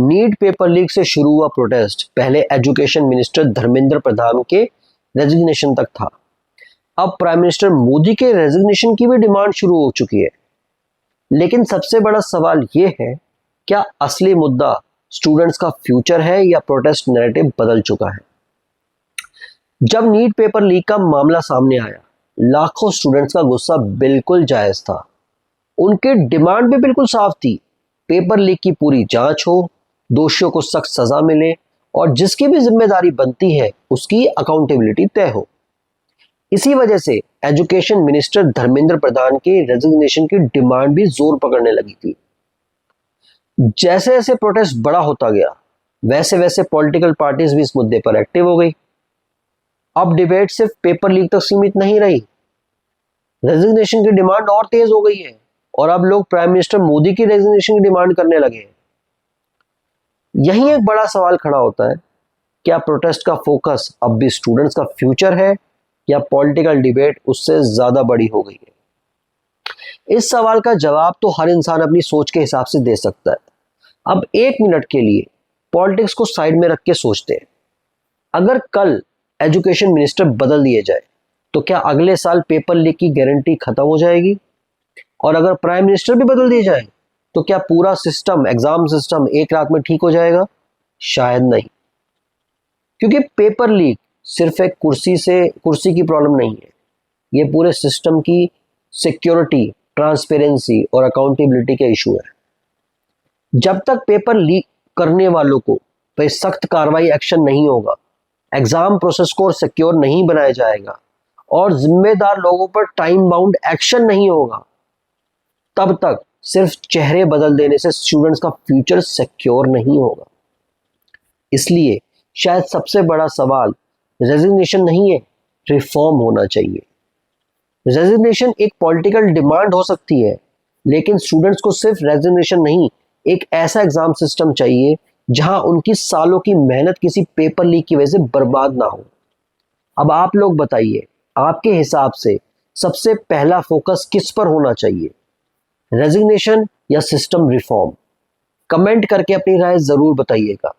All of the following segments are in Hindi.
नीट पेपर लीक से शुरू हुआ प्रोटेस्ट पहले एजुकेशन मिनिस्टर धर्मेंद्र प्रधान के रेजिग्नेशन तक था। अब प्राइम मिनिस्टर मोदी के रेजिग्नेशन की भी डिमांड शुरू हो चुकी है। लेकिन सबसे बड़ा सवाल यह है, क्या असली मुद्दा स्टूडेंट्स का फ्यूचर है या प्रोटेस्ट नैरेटिव बदल चुका है? जब नीट पेपर लीक का मामला सामने आया, लाखों स्टूडेंट्स का गुस्सा बिल्कुल जायज था। उनकी डिमांड भी बिल्कुल साफ थी, पेपर लीक की पूरी जांच हो, दोषियों को सख्त सजा मिले और जिसकी भी जिम्मेदारी बनती है उसकी अकाउंटेबिलिटी तय हो। इसी वजह से एजुकेशन मिनिस्टर धर्मेंद्र प्रधान के रेजिग्नेशन की डिमांड भी जोर पकड़ने लगी थी। जैसे जैसे प्रोटेस्ट बड़ा होता गया, वैसे वैसे पॉलिटिकल पार्टीज भी इस मुद्दे पर एक्टिव हो गई। अब डिबेट सिर्फ पेपर लीक तक सीमित नहीं रही, रेजिग्नेशन की डिमांड और तेज हो गई है और अब लोग प्राइम मिनिस्टर मोदी की रेजिग्नेशन की डिमांड करने लगे हैं। यही एक बड़ा सवाल खड़ा होता है, क्या प्रोटेस्ट का फोकस अब भी स्टूडेंट्स का फ्यूचर है या पॉलिटिकल डिबेट उससे ज्यादा बड़ी हो गई है? इस सवाल का जवाब तो हर इंसान अपनी सोच के हिसाब से दे सकता है। अब एक मिनट के लिए पॉलिटिक्स को साइड में रख के सोचते हैं, अगर कल एजुकेशन मिनिस्टर बदल दिए जाए तो क्या अगले साल पेपर लीक की गारंटी खत्म हो जाएगी? और अगर प्राइम मिनिस्टर भी बदल दिए जाए तो क्या पूरा सिस्टम, एग्जाम सिस्टम एक रात में ठीक हो जाएगा? शायद नहीं, क्योंकि पेपर लीक सिर्फ एक कुर्सी की प्रॉब्लम नहीं है, ये पूरे सिस्टम की सिक्योरिटी, ट्रांसपेरेंसी और अकाउंटेबिलिटी का इशू है। जब तक पेपर लीक करने वालों को पे सख्त कार्रवाई, एक्शन नहीं होगा, एग्जाम प्रोसेस को सिक्योर नहीं बनाया जाएगा और जिम्मेदार लोगों पर टाइम बाउंड एक्शन नहीं होगा, तब तक सिर्फ चेहरे बदल देने से स्टूडेंट्स का फ्यूचर सिक्योर नहीं होगा। इसलिए शायद सबसे बड़ा सवाल रेजिग्नेशन नहीं है, रिफॉर्म होना चाहिए। रेजिग्नेशन एक पॉलिटिकल डिमांड हो सकती है, लेकिन स्टूडेंट्स को सिर्फ रेजिग्नेशन नहीं, एक ऐसा एग्जाम सिस्टम चाहिए जहां उनकी सालों की मेहनत किसी पेपर लीक की वजह से बर्बाद ना हो। अब आप लोग बताइए, आपके हिसाब से सबसे पहला फोकस किस पर होना चाहिए, रेजिग्नेशन या सिस्टम रिफॉर्म? कमेंट करके अपनी राय जरूर बताइएगा।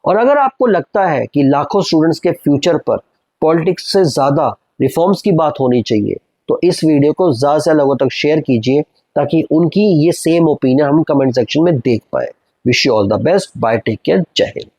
और अगर आपको लगता है कि लाखों स्टूडेंट्स के फ्यूचर पर पॉलिटिक्स से ज्यादा रिफॉर्म्स की बात होनी चाहिए, तो इस वीडियो को ज्यादा से लोगों तक शेयर कीजिए ताकि उनकी ये सेम ओपिनियन हम कमेंट सेक्शन में देख पाए। Wish you all the best, bye, take care, जय हिंद।